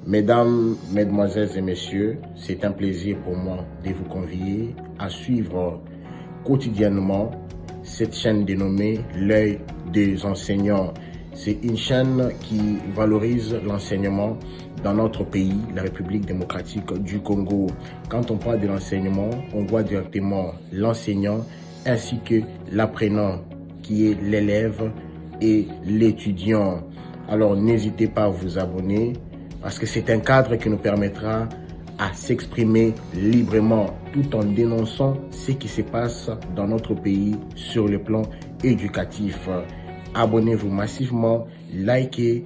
Mesdames, Mesdemoiselles et Messieurs, c'est un plaisir pour moi de vous convier à suivre quotidiennement cette chaîne dénommée L'œil des enseignants. C'est une chaîne qui valorise l'enseignement dans notre pays, la République démocratique du Congo. Quand on parle de l'enseignement, on voit directement l'enseignant ainsi que l'apprenant qui est l'élève et l'étudiant. Alors n'hésitez pas à vous abonner parce que c'est un cadre qui nous permettra à s'exprimer librement tout en dénonçant ce qui se passe dans notre pays sur le plan éducatif. Abonnez-vous massivement, likez,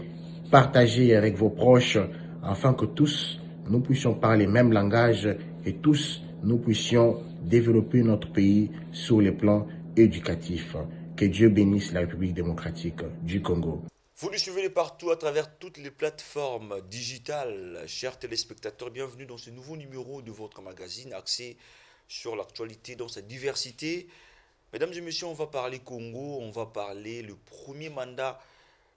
partagez avec vos proches afin que tous nous puissions parler le même langage et tous nous puissions développer notre pays sur le plan éducatif. Que Dieu bénisse la République démocratique du Congo. Vous nous suivez partout à travers toutes les plateformes digitales. Chers téléspectateurs, bienvenue dans ce nouveau numéro de votre magazine axé sur l'actualité dans sa diversité. Mesdames et messieurs, on va parler Congo, on va parler le premier mandat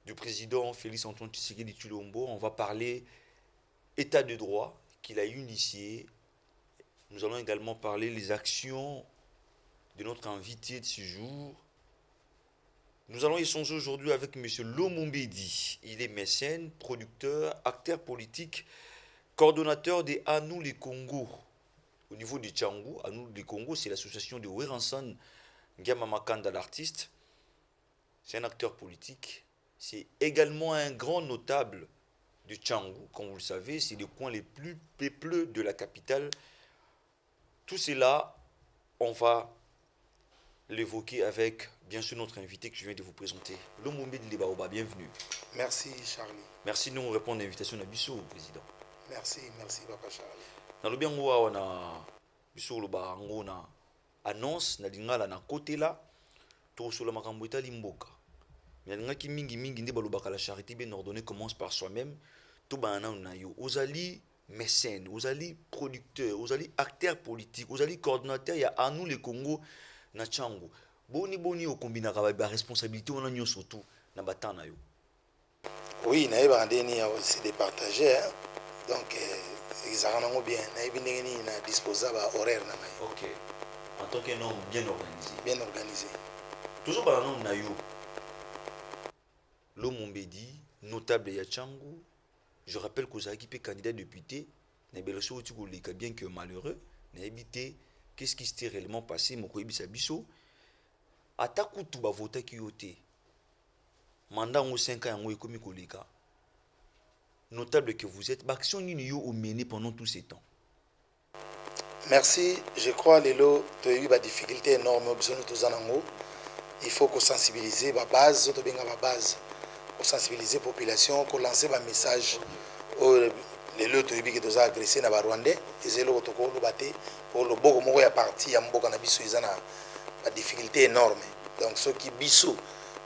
du président Félix Antoine Tshisekedi Tshilombo, on va parler état de droit qu'il a initié. Nous allons également parler les actions de notre invité de ce jour. Nous allons échanger aujourd'hui avec M. Lomombedi. Il est mécène, producteur, acteur politique, coordonnateur des Anou les Congo. Au niveau du Tchangou, Anou les Congo, c'est l'association de Weransan Ngamamakanda, l'artiste. C'est un acteur politique. C'est également un grand notable du Tchangou. Comme vous le savez, c'est le coin les plus peupleux de la capitale. Tout cela, on va l'évoquer avec, bien sûr, notre invité que je viens de vous présenter. Lomombedi Baoba, bienvenue. Merci, Charlie. Merci de nous répondre à l'invitation de Bissou, président. Merci, Papa Charlie. Dans le bien, on a Bissou, on a annonce, na lingala na côté là, tout sur la makamboita limboka. Mais il y a qui mingi ndi balobaka la charité bien ordonnée commence par soi-même. Tout bana na yo. Ozali mécène, ozali producteur, ozali acteur politique, ozali coordonnateur, il y a à nous les Congo. Na Tchangou boni okombina ba responsabilité on a surtout na batana yo. Oui, na yeba ndeni c'est de partager hein? Donc exactement bien na yebi ndeni na disposable horaire na mai. OK. En tant qu'un homme bien organisé. Bien organisé. Toujours par nom na yo. Lomombedi, notable ya Tchangou. Je rappelle que Ozaki peut candidat député na beloso otiko leka bien que malheureux na évité. Qu'est-ce qui s'était réellement passé? Mokoyebi Sabiso. Ataku tu ba voter ki yote. Mandat en 5 ans en ekomi koleka. Notable que vous êtes. Action nini yo o mené pendant tous ces temps. Merci. Je crois les lots tu as eu ba difficulté énorme besoin tous anango. Il faut qu'on sensibiliser ba base, to benga ba base. Pour sensibiliser population, pour lancer ba message les lots tu as eu que tu as agressé na ba Rwandais, et lo to ko lo baté. Pour le boko moko ya parti ya mboka na biso izana ba difficulté énorme. Donc ceux qui biso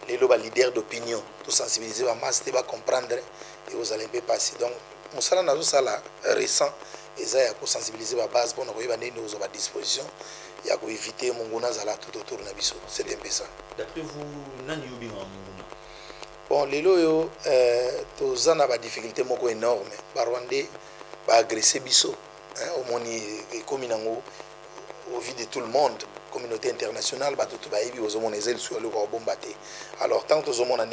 les loba leader d'opinion tout sensibiliser ba masse ba comprendre et vous allez pas passer. Donc on sala na zo sala récent eza ya ko sensibiliser ba base pour na koyeba ndeni ozo ba disposition ya ko éviter monguna zala tout autour na biso. C'est un peu ça. D'après vous nani yobi monguna? Bon lelo yo to zana ba difficulté moko énorme. Ba Rwandais ba agresser biso. Au monde au vu de tout le monde, communauté internationale, tout baïbi aux hommes les sur le bombaté. Alors tant aux hommes on a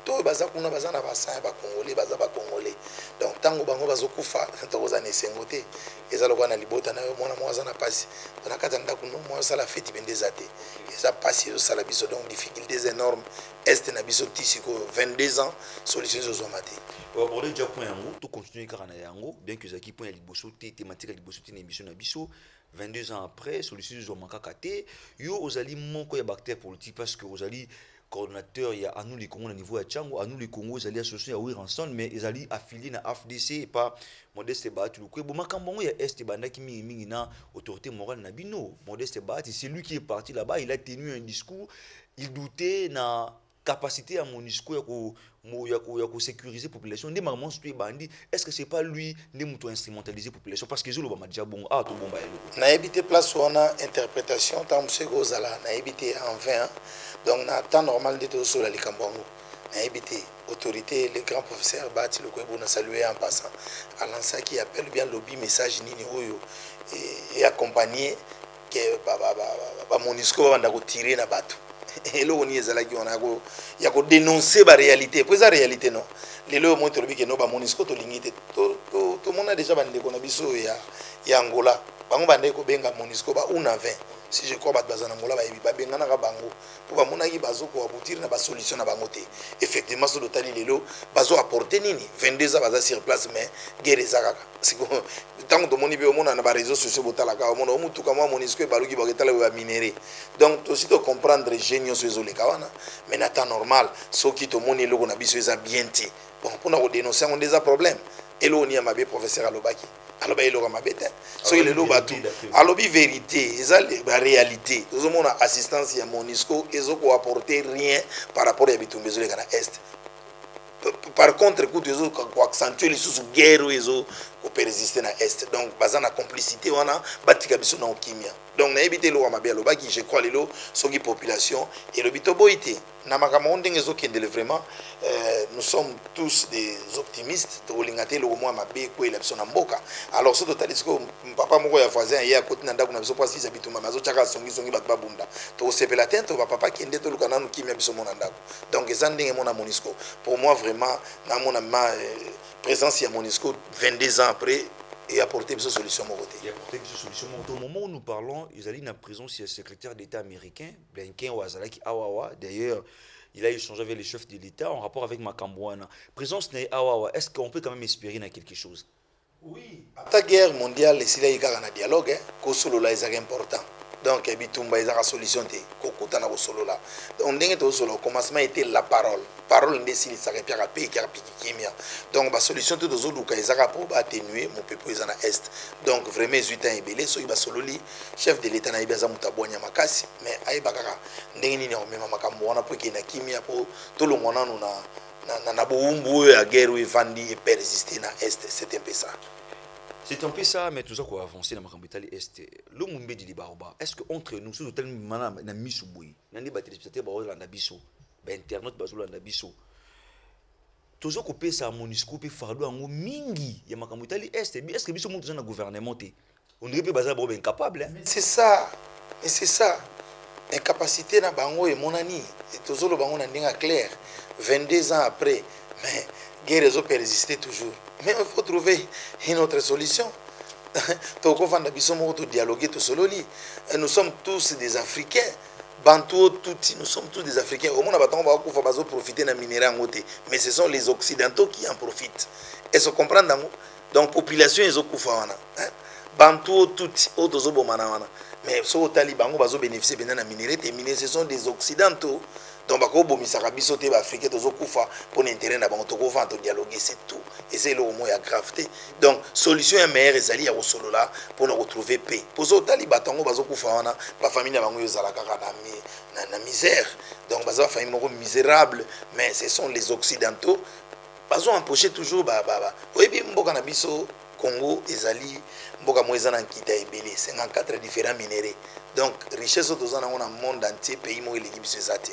tout bazakuna bazana basa ba congolais bazaba congolais. Donc tant bango bazokufa tant aux années 50 et ça le na libota na mona mwazana passe. On a katanda kuno moi ça la fête ben des athées. Et ça passe au salabiso donc difficultés énormes. Est na biso tisiko 22 ans solution aux hommes maté. On va aborder déjà point yango, tout continuer car na yango, bien que zaki point liboso thématique liboso na émission na biso 22 ans après solution aux hommes kakaté, yo ozali moko ya bactère politique parce que ozali coordonnateur il y a à nous les Congo au niveau à Tchangou, à nous les Congo ils allaient associés à Weransan mais ils allaient affiliés na AFDC et pas Modeste Bahati Lukwe. Bon makambo ya est banda ki mingi na autorité morale na bino. Modeste Bahati c'est lui qui est parti là-bas, il a tenu un discours, il doutait na capacité à mon discours à sécuriser la population. Est-ce que ce n'est pas lui qui a instrumentalisé la population? Parce que je l'ai déjà bon. Ah, tout bon. On a évité place où on a interprétation, tant que c'est Gozala, on a évité en 20 ans. Donc, on a temps normal de tout sur la Likambongo. mais éviter autorité le grand professeur Bati le Kwebo na saluer en passant à l'ancien qui appelle bien lobby message nini oyo et accompagné que ba Monisco va ndako tirer na bato et là on y est là qui on a go ya ko dénoncer ba réalité pour ça réalité non les lo montre le que no ba Monisco to lingité tout monde a déjà bande ko na biso ya Angola bango bande ko benga Monisco ba una 20 si je crois bato bazana ngola ba benga na bango pour ba monaki bazo ko aboutir na ba solution na bango te effectivement sur le tali lelo bazo apporter nini 22 ans baza sur place mais guerre ezakaka siko tant to moni be omona na ba réseaux sociaux botala ka omona omutu kama Monisco e baluki ba ketala ba minerer donc to si to comprendre géniaux sur les kawana mais na temps normal so ki to moni loko na biso eza bien ti bon pour na ko dénoncer on des problèmes et lo ni ya mabe professeur alobaki alors il aura ma bête so il est là bas tout alors bi vérité ça la réalité tout le monde assistance ya Monisco ils ont apporté rien par rapport à bitumbe zo le kana est par contre écoute ils ont accentuer les sous guerre ils ont persister na est donc bazana complicité wana batika biso na okimia donc na éviter lo ma belle baki je crois lelo soki population et le bito boité na makama ndenge zo kendele vraiment nous sommes tous des optimistes to lingate lo mo ma be ko la biso na mboka alors so totalisiko papa moko ya voisin ya côté na ndako na biso pas si ça bituma mazo chaka songi bato babunda to sepela tente va papa kende to lukana no kimia biso mona ndako donc ezandenge mona Monisco pour moi vraiment na mona ma présence ya Monisco 22 ans après et apporter une solution à mon côté. Et apporter une solution. Au moment où nous parlons, ils allaient dans la présence du secrétaire d'État américain, Blinken Wazalaki Awawa. D'ailleurs, il a échangé avec les chefs de l'État en rapport avec Makambouana. Présence de Awawa, est-ce qu'on peut quand même espérer dans quelque chose? Oui. La guerre mondiale, s'il y a un dialogue, Kosolo là, c'est important. Donc, Bitumba, il y a une solution. Kokuta na Kosolo là. Donc, au commencement était la parole. Parole ndesi ça répère à pays qui a piqué kimia. Donc, la solution tout aux autres, ils ont pour atténuer mon peuple ils en est. Donc, vraiment, 8 ans et belé, so il va sololi chef de l'État na ibaza mutabonya makasi, mais aïe bakaka ndenge ni même makambo wana pour qu'il na kimia pour tout le monde na boumbu ya guerre où vandi et persister na est, c'est un peu ça. C'est un peu ça, mais tout ça qu'on a avancé dans ma capitale est. Le Mumbe di Libaroba, est-ce que entre nous, sur tel moment, na misubui, na ni bateli spectateur ba la biso, ba internet ba la biso. Tout ça qu'on peut ça Monisco peut faire ango mingi, ya ma capitale est. Est-ce que biso monte dans le gouvernement té? On dirait que baza ba incapable. C'est ça. Et c'est ça. Incapacité na bango et monani. Et toujours le bango na ndinga clair. 22 ans après, mais guerre réseau persister toujours. Mais il faut trouver une autre solution. Nous sommes tous des Africains. Bantou, nous sommes tous des Africains. Au monde, on va profiter de minerai en côté. Mais ce sont les Occidentaux qui en profitent. Et se comprendre donc, population, ils ont Bantou, tout, autres mais ce Taliban, on va bénéficier de la minerai. Ce sont des Occidentaux. Donc, si biso te africain tozo kufa pour l'intérêt na bango toko vendre dialoguer c'est tout et c'est le mot ya gravité donc solution ya meilleure ezali ya solo là pour nous retrouver paix pour zo tali batango bazo kufa wana ba famille na bango yozala kaka na misère donc baza famille moko misérable mais ce sont les occidentaux bazo empocher toujours oyebi mboka na biso Congo ezali mboka moeza na nkita ebele 54 différents minéraux donc richesse autour dans le monde entier pays mo eleki biso ezate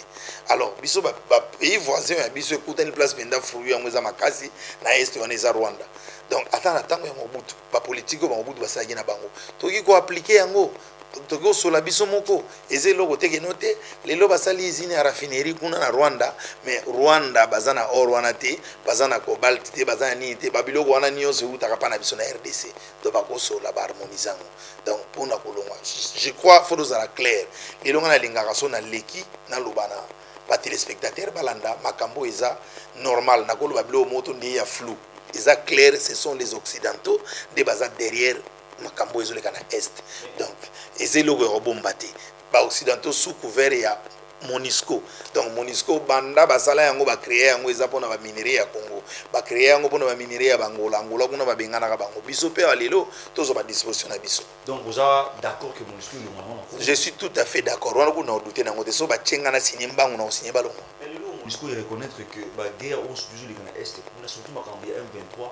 alors biso ba pays voisin ya biso ekuta une place penda fruit ya moeza makasi na est on eza Rwanda donc atana tango ya Mobutu ba politique ba Mobutu basaki na bango toki ko appliquer yango toko sola biso moko eze loko teke note lelo basali izine ya raffinerie kuna na Rwanda mais Rwanda bazana or wana te bazana cobalt te bazana ni te babiloko wana nyonso utaka pa na biso na RDC to bako sola ba harmonisant donc pour na kolongwa je crois faut nous la clair lelo ngana lingaka so na leki na lobana ba téléspectateurs balanda makambo eza normal na kolo babilo moto ndi ya flou eza clair ce sont les occidentaux de baza derrière makambo ezoleka na est donc ezelo robombate ba occidentaux sous couvert ya Monisco donc Monisco banda basala yango ba créer yango eza pona ba minerai ya Congo ba créer yango pona ba minerai ya Angola kuna ba bengana ka bango biso pe alelo tozo ba disposition na biso donc vous êtes d'accord que Monisco le moment je suis tout à fait d'accord wana kuna douter nango te so ba chenga na signer mbangu na signer balongo Monisco reconnaître que ba guerre on se toujours les est on a surtout makambo ya M23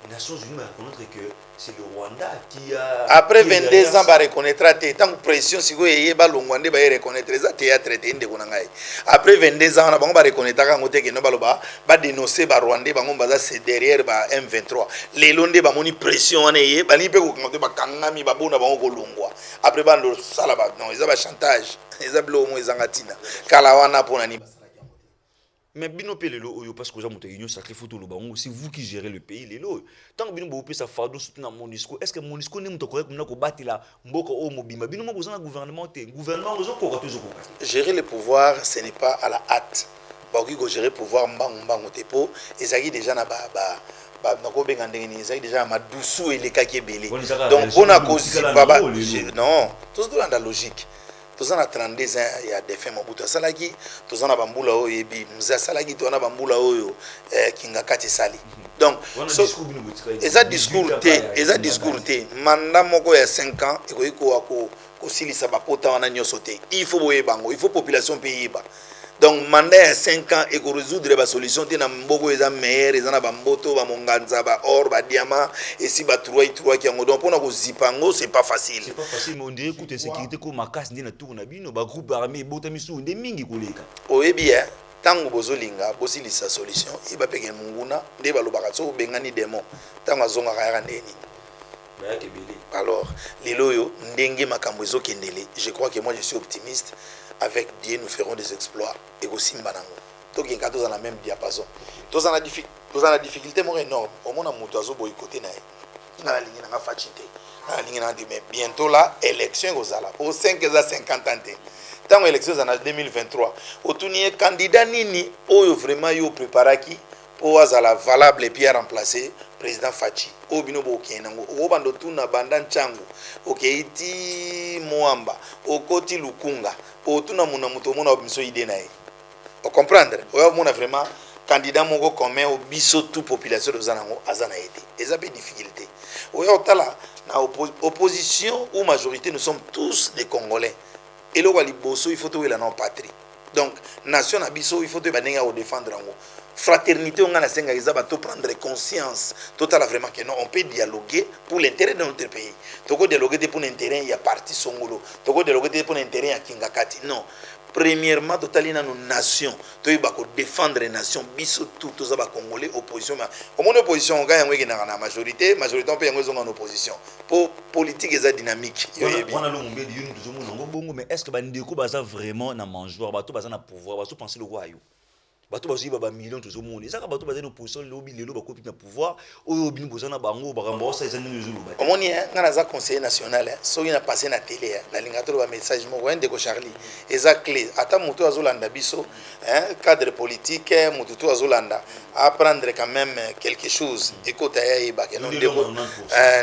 Les Nations Unies vont reconnaître que c'est le Rwanda qui a... Après 22 ans, va reconnaître tant que pression, si vous avez Rwanda, va reconnaître ça, théâtre, après 22 ans, on va reconnaître que va dénoncer Rwanda, c'est derrière M23. Les Londres, va moni pression, après, non, ils ont chantage, ils ont bloqué, ils ont gatina. Kalawana pour nani. Mais bino pe lelo oyo parce que j'ai union sacré photo lo bango c'est vous qui gérez le pays lelo tant que bino bo pe sa fardo surtout na Monisco est-ce que Monisco ne mutoko comme na ko batila mboko o mobima bino mo kozana gouvernement te gouvernement ozo ko toujours ko gérer le pouvoir ce n'est pas à la hâte ba ko gérer le pouvoir mbango te po ezaki déjà na nako benga ndenge ezaki déjà ma doucou et les kakebele donc on a cause baba non tout ça dans la logique. Tous en a 32 ans, il y a des faits Mobutu Salagi, tous en a bambula oyo ebi, Mza Salagi tous en a bambula oyo kinga kati sali. Donc, eza discours te, mandat moko ya 5 ans, eko silisa ba pota wana nyoso te. Il faut boye bango, il faut population pays ba. Donc mandat ya 5 ans et résoudre la solution te na mboko eza meilleur eza na bamboto ba monganza ba or ba diamant et si ba 3 qui ngo donc pona ko zipango c'est pas facile. C'est pas facile mais on dirait que sécurité ko makas ndi na tour na bino ba groupe armé botami su nde mingi koleka. Oyebi tango bozolinga bosilisa solution e ba peke munguna nde ba lobaka so bengani démon tango azonga kaya ndeni. Alors les loyo ndenge makambo ezokendele je crois que moi je suis optimiste. Avec Dieu, nous ferons des exploits. Et aussi, donc, il y a dans la même diapason. Tous en la difficulté énorme. Au moins, on a boycotté. Mais bientôt, là, élection aux ala. Pour 5 à 50 ans. Tant l'élection en 2023. Au tournier, candidat Nini, où vraiment, il prépare qui pour la valable et puis à remplacer président Fachi. Au binobo kenango. Au bando tuna bandan changu. Au keiti Moamba. Au koti Lukunga. Au tuna muna muto mona biso ide nae. Au comprendre. Au mona vraiment candidat mongo commun au biso toute population de Zanango azana été. Et ça fait difficulté. Au tala na opposition ou majorité nous sommes tous des Congolais. Et le wali bosso il faut trouver la non patrie. Donc nation abiso il faut te banenga au défendre en fraternité on a la senga izaba to prendre conscience total vraiment que non on peut dialoguer pour l'intérêt de notre pays. Toko dialoguer pour l'intérêt il y a parti songolo. Toko dialoguer pour l'intérêt à Kingakati. Non. Premièrement totalina nos nations to iba ko défendre les nations biso tout aux aba congolais opposition au monde opposition on gagne ngwe na majorité on peut ngwe en opposition pour politique eza dynamique on a le monde di yuni tout monde bongo mais est-ce que bandeko baza vraiment na mangeoire bato baza na pouvoir bato penser le royaume bato bazo ba millions tout monde ezaka bato baza na opposition lobby lelo ba kopi na pouvoir oyo bini bozana bango bakamba ça ezana nzulu ba omoni ngana za conseiller national so ina passer na télé la lingatolo ba message mo wende ko Charlie eza clé ata muto azolanda biso cadre politique muto azolanda apprendre quand même quelque chose ekota ya iba ke non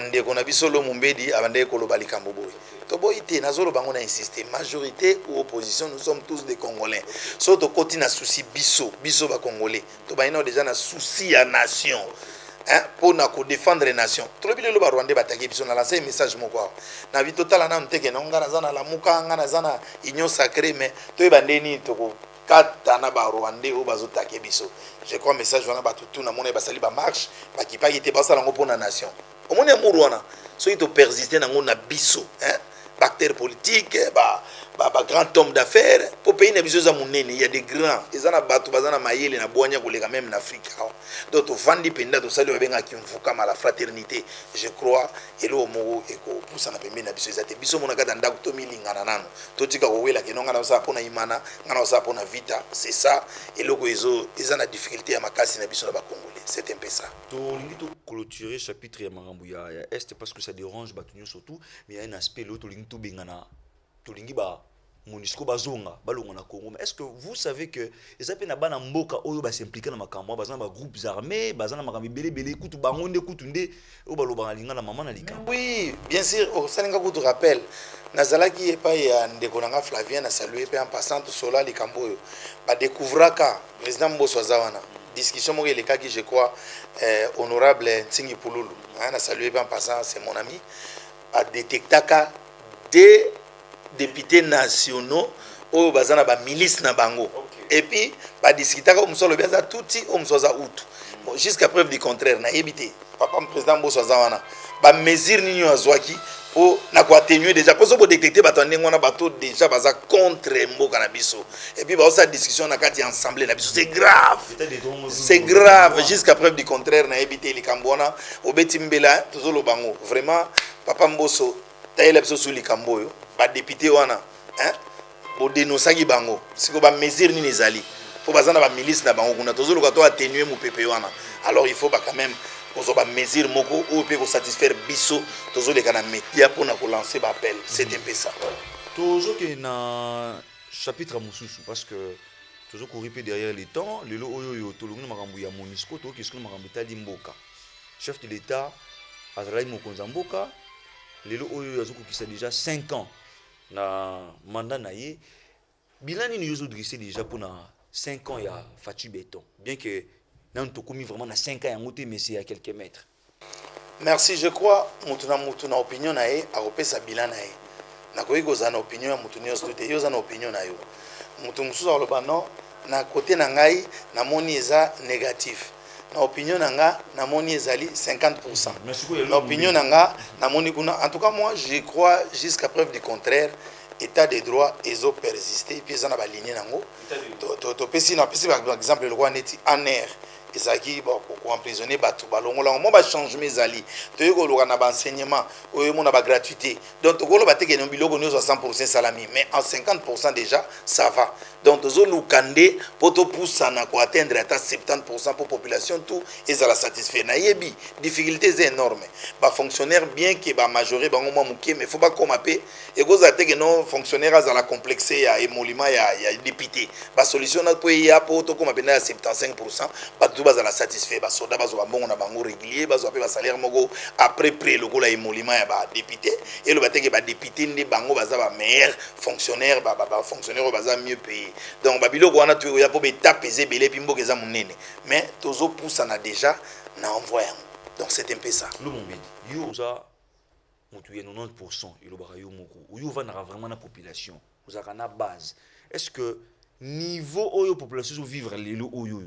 ndeko na biso lo mumbedi abande ko lo balikambo boy to boyite nazolo bango na insister majorité ou opposition nous sommes tous des Congolais so to koti na souci biso ba Congolais to ba ina déjà na souci à nation pour na ko défendre les nations to lobi le ba Rwanda bataki biso na lancer message moko na vi total na nteke na ngana zana la muka ngana zana union sacrée mais to e bandeni to ko kata na ba Rwanda o bazo take biso je crois message wana ba tutu na mona ba sali ba marche ba kipaki te ba sala ngo pour na nation au monde amour wana so ito persister na ngo na biso acteur politique, grand homme d'affaires, pour payer les bisos à mon nez, il y a des grands, ils ont un bateau, ils ont un maillot, ils ont un boignon, même en Afrique. Donc, au Vandi Penda, tout ça, il y a qui à la fraternité, je crois, et là, au mot, et pour ça, on a permis de bisos, ils bisos, mon gars, dans Tomi Linganano, tout ce qu'on a, qui n'ont pas ça pour na Imana, n'ont ça pour na Vita, c'est ça, et là, ils ont la difficulté à ma casse, ils ont Congolais, c'est un peu ça. Donc, clôturer chapitre ya Marambouya est parce que ça dérange Batunyo surtout, mais il y a un aspect l'autre to bengana to lingi ba Monisco bazonga balonga na Congo. Mais est-ce que vous savez que les appels na bana mboka oyo ba s'impliquer na makambo bazana ba groupes armés bazana makambi belé kutu bangonde kutunde o baloba linga na mama na lika. Oui, bien sûr, au salinga kutu rappel nazalaki epa ya ndeko nanga Flavien na saluer pe en passant tout cela likambo yo ba découvraka président Mbosso Zawana discussion mo le cas qui je crois honorable Ntingi Pululu na saluer pe en passant c'est mon ami a détectaka des députés nationaux au bazana ba milice na bango et puis badiscutaka oyo mosusu alobi aza tuti oyo mosusu aza utu. Jusqu'à preuve du contraire nayebi te papa président Mbosso aza wana bamesure nini oyo azwaki po na koatténuer déjà mpo so bodétecte bato ya ndenge wana bato déjà baza contre mboka na biso et puis baosala discussion na kati ya ensemble na biso c'est grave jusqu'à preuve du contraire nayebi te likambo wana obeti mbela tozoloba ngo vraiment papa Mbosso tayela biso su likambo oyo badepute wana bodenosaki bango siko bamesure nini ezali po baza na bamilice na bango kuna tozoloka to atténuer mopepe wana. Alors il faut quand même ozoba mesure moko ou peut satisfaire biso tozoleka na média pour na ko lancer ba appel. C'est un peu ça. Tozoke na chapitre mususu parce que tozoko riper derrière les temps lelo oyo tolongi makambo ya MONUSCO to kesko makambo tali mboka. Chef de l'État azalaki mokonzi mboka lelo oyo azoko kisa déjà 5 ans na mandat na ye bilan ni yozo dressé déjà pour na 5 ans ya Fatou Béton bien que nous avons mis vraiment 5 ans à monter, mais c'est à quelques mètres. Merci, je crois que na opinion na ye a repé sa bilan na ye. Na koyi kozana opinion ya mutu nyonso te yo zana opinion na yo. Mutu mususu aloba non na côté na ngai na moni eza négatif. Na opinion na nga na moni ezali 50%. Na opinion na nga na moni kuna en tout cas moi je crois jusqu'à preuve du contraire état de droit ezo persister puis ezana ba ligne nango. To pesi na pesi par exemple le roi neti en air ezaki bon ko emprisonner bato balongola mo ba changement ezali toyeko loka na ba enseignement oyo mo na ba gratuité donc tokolo bateke no biloko nyo 100% salami mais en 50% déjà ça va donc tozo lukande poto poussana ko atteindre ata 70% pour population tout ezala satisfait na yebi difficultés énormes ba fonctionnaire bien que ba majorer bango mo muké mais faut pas comme apé et goza teke no fonctionnaire azala complexé ya émolima ya député ba solution na po ya poto comme apé na 75% ba bazala satisfait ba soda bazo bongo na bango régulier bazo pe ba salaire moko après près le gola emolima ya ba député et le bateke ba député ndi bango baza ba meilleur fonctionnaire ba fonctionnaire baza mieux payé donc ba biloko wana tu ya po beta peser belé pi mboka za munene mais tozo poussa na déjà na envoyer donc c'est un peu ça le moment yo za mutu ya 90% ilo ba yo moko yo va na vraiment na population vous avez na base est-ce que niveau oyo population vivre lelo oyo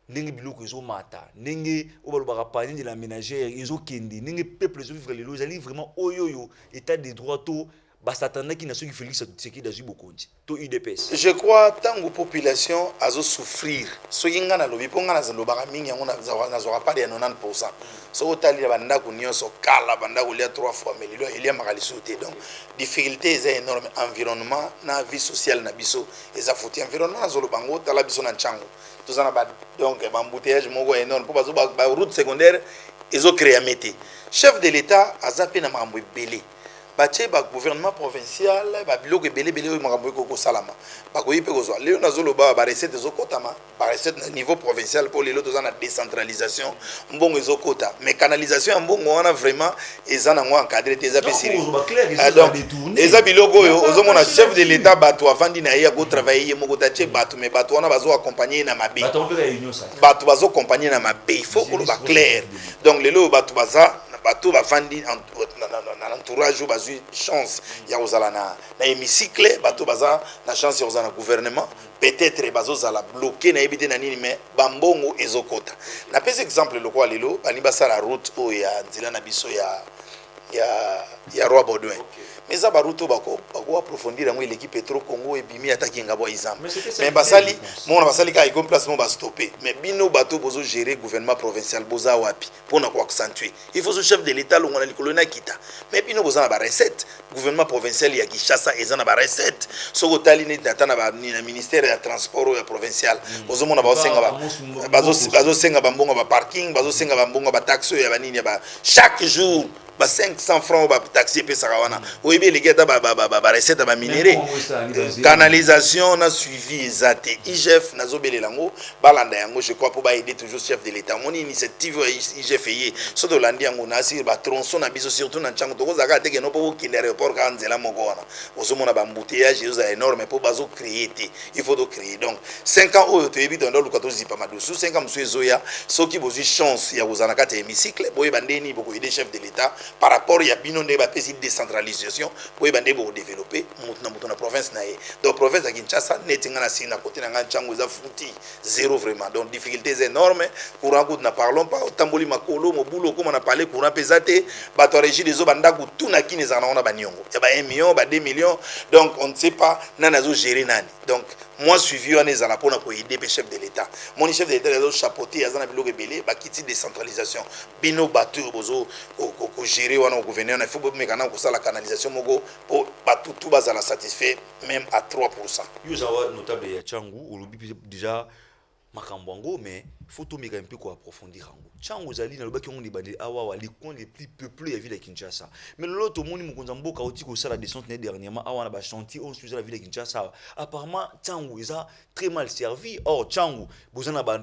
ndenge biloko ezo mata ndenge obalobaka panier de la ménagère ezo kende ndenge peuple ezo vivre lelo ezali vraiment oyoyo état de droit to basatana ki na soki Félix Tshisekedi dazu bokonzi to UDPS. Je crois tango population azo souffrir soki nga na lobi ponga na zalobaka mingi yango na zora pas de 90% so otali banda ko nyonso kala banda ko lia 3 fois mais lelo elia makalisute donc difficulté est énorme environnement na vie sociale na biso eza fouti environnement na zolo bango tala biso na nchango tozana ba donc embouteillage moko énorme pour bazo ba route secondaire ezo créer mété chef de l'état azapé na mambo belé bache ba gouvernement provincial ba biloko belé oyo makambo ko salama ba ko yipe kozwa leo nazoloba ba recette ezokotama ba recette na niveau provincial pour lelo tozana décentralisation mbongo ezokota mais canalisation ya mbongo wana vraiment ezana ngo encadrer tes apesiri donc eza biloko oyo ozomona chef de l'état bato afandi na ye ko travailler moko tache bato mais bato wana bazo accompagner na mabe bato bazo accompagner na mabe il faut que ba clair donc lelo bato baza bato bafandi na entourage ou bazu chance ya ozala na hémicycle bato baza na chance ya ozala na gouvernement peut-être bazo zala bloqué na ebité na nini mais bambongo ezokota na pese exemple lokwa lelo bani basala route o ya nzela na biso ya Roi Baudouin mais ça baruto bako approfondir yango l'équipe Petro Congo et bimi attaquer ngabo izam mais basali mon basali ka iko placement ba stopper mais bino bato bozo gérer gouvernement provincial boza wapi pour na ko accentuer il faut ce chef de l'état longo na likolo na kita mais bino boza na ba recette gouvernement provincial ya Kinshasa eza na ba recette soko tali ni data na ba ministère ya transport ya provincial bozo mona ba senga ba bazo senga ba mbongo ba parking bazo senga ba mbongo ba taxe ya banini ba chaque jour ba 500 francs ba taxi pe sarawana oyebi les gars ba recette ba minéré canalisation na suivi ezate IGF nazobelela ngo balanda yango je crois pour ba aider toujours chef de l'état mon initiative IGF yé so de landi yango na sir ba tronçon na biso surtout na nchango to kozaka teke no po kinde rapport à Nzela Mogona. Vous avez un embouteillage énorme pour bazo créer. Il faut créer. Donc 5 ans où tu es dans le 14 pas 5 ans monsieur Zoya, ceux qui vous chance il y a vous en a quatre hémicycle, boy bandeni beaucoup des chefs de l'État par rapport il y a bino ne ba pesi décentralisation, boy bandé pour développer mutuna province nae. Donc province à Kinshasa netinga na sina côté na Changu za fouti zéro vraiment. Donc difficultés énormes courant coup na parlons pas tamboli makolo mobulo comme on a parlé courant pesate bato régie des obandaku tout na kini za na ona banyongo. Il y a ba 1 million, ba 2 millions. Donc on ne sait pas nana zo gérer nani. Donc moi suivi on est à la pour aider le chef de l'État. Mon chef de l'État est chapeauté à zana bilo rebelle ba kiti décentralisation. Bino batu bozo ko gérer wana au gouverneur il faut mekana ko la canalisation mogo pour ba tout bazala satisfait même à 3%. Yo zawa notable ya Changu olobi déjà makambwango mais faut tout meka un peu quoi approfondir ango. Changu zali na lobaki on libandé awa les coins les plus peuplés ya ville de Kinshasa. Mais l'autre moni mukonza mboka oti ko sala descente dernièrement awa na ba chantier on suit la ville de Kinshasa. Apparemment Changu eza très mal servi. Or Changu bozana ba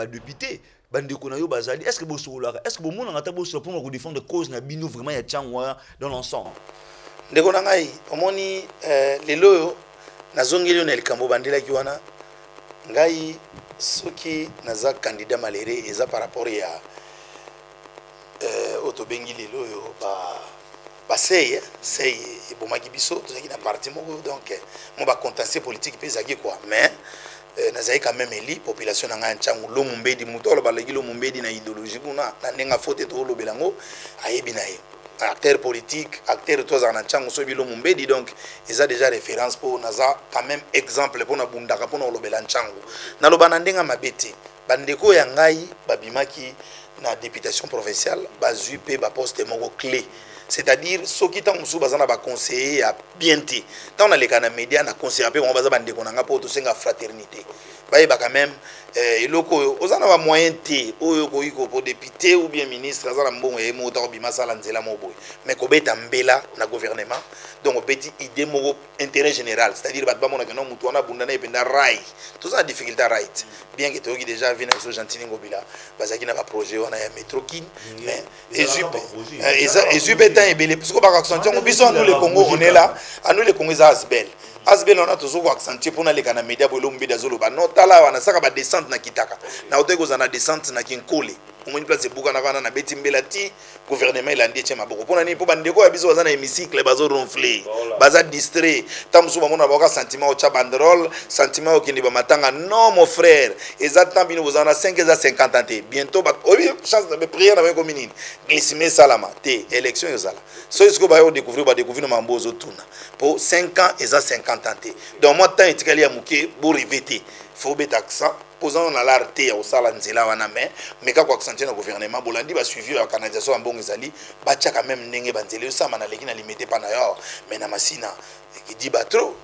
député bandeko na yo bazali est-ce que bosolaka est-ce que bomona ngata bosola pour ko défendre cause na bino vraiment ya Changu dans l'ensemble. Ndeko na ngai omoni lelo nazongeli na likambo bandela ki wana ngai soki naza candidat maléré eza par rapport ya otobengi lelo yo ba sey bomaki biso tozaki na parti moko donc mo ba contentieux politique pe zaki quoi mais nazali quand même eli population nanga Nchangu lo mumbedi mutolo balaki lo mumbedi na idéologie kuna na ndenga faute to lo belango ayebi na ye acteur politique acteur tous en Nchangu so bilo mumbedi donc ils a déjà référence pour naza quand même exemple pour na bundaka pour na lo bela Nchangu na lo banandenga mabeti bandeko ya ngai babimaki na députation provinciale bazui pe ba poste moko clé. C'est-à-dire ceux qui sont sous bazana ba conseiller à bien té dans les canaux médias na conseiller pe on baza bande konanga pour tout senga fraternité ba quand même eloko ozana ba moyen té oyo ko iko pour député ou bien ministre azana mbongo e mota ko bima sala nzela moboy mais ko beta mbela na gouvernement donc petit idée mo intérêt général c'est-à-dire ba ba mona que non mutu wana bundana e penda rai tout ça difficulté right bien que toki déjà vina so gentili ngobila bazaki na ba projet wana ya métro kin mais ezupe et belé parce que par accentuer on biso nous les Congo on est là à nous les Congo za asbel on a toujours ko accentuer pour na les kana média bo lo mbida zolo ba no tala wana saka ba descente na kitaka na oteko za na descente na kinkole on place buka na kana na beti mbelati gouvernement il a dit tiens maboko pona ni po bandeko ya biso bazana hémicycle bazo ronfler baza distrait tamsu ba mona ba sentiment au cha banderole sentiment au kindi ba matanga non mon frère exactement bino bozana 5 à 50 ans bientôt ba obi chance de prière na ko minine glissime salama te élection yozala so est-ce que ba yo découvrir mambozo tuna pour 5 ans et 50 ans donc moi temps etikali ya muke bo revêter faut bet accent posant na l'arte au sala nzela wana mais quand quoi sentir le gouvernement bolandi ba suivi la canalisation en bon ezali ba tia quand même ndenge banzela yo sama na leki na limité pa na yo mais na masina qui dit pas trop